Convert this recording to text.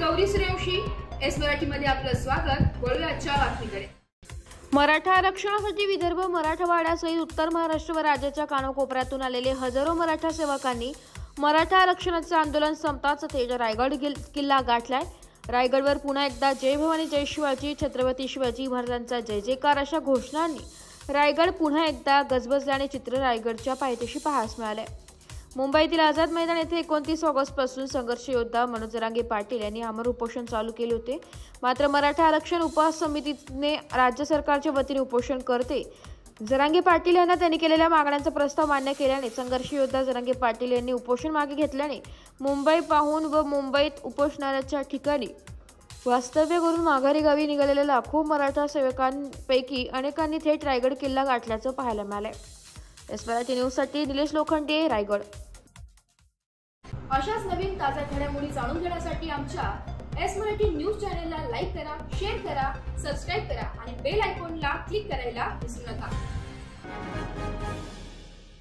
Gauri Suryavanshi, S मराठीमध्ये आपलं स्वागत। वळूया आजच्या बातमीकडे। मराठा आरक्षणासाठी विदर्भ, मराठवाड्यासहित उत्तर महाराष्ट्र व राज्याच्या कानाकोपऱ्यातून आलेले हजारो मराठा सेवकांनी मराठा आरक्षणाचे आंदोलन संपताच थेट रायगड किल्ला गाठलाय। रायगडवर पुन्हा एकदा जय भवानी जय शिवाजी, छत्रपती शिवाजी महाराजांचा जय जयकार अशा घोषणांनी रायगड पुन्हा एकदा गजबजल्याने चित्र रायगडच्या पायथ्याशी पाहायला मिळाले। मुंबईतील आझाद मैदान येथे 29 ऑगस्टपासून संघर्ष योद्धा मनोज जरांगे पाटील यांनी आमरण उपोषण चालू केले होते। मात्र मराठा आरक्षण उपहास समितीने राज्य सरकारच्या वतीने उपोषण करते जरांगे पाटील यांना त्यांनी केलेल्या मागण्यांचा प्रस्ताव मान्य केल्याने संघर्ष योद्धा जरांगे पाटील यांनी उपोषण मागे घेतल्याने मुंबई पाहून व मुंबईत उपोषणाच्या ठिकाणी वास्तव्य करून माघारी गावी निघालेल्या लाखो मराठा सेवकांपैकी अनेकांनी थेट रायगड किल्ला गाठल्याचं पाहायला मिळालंय। एस मराठी न्यूजसाठी निलेश लोखंडे, रायगड। अशाच नवीन ताज्या घडामोडी जाणून घेण्यासाठी आमच्या एस मराठी न्यूज चॅनलला लाईक करा, शेअर करा, सबस्क्राइब करा आणि बेल आयकॉनला क्लिक करायला विसरू नका।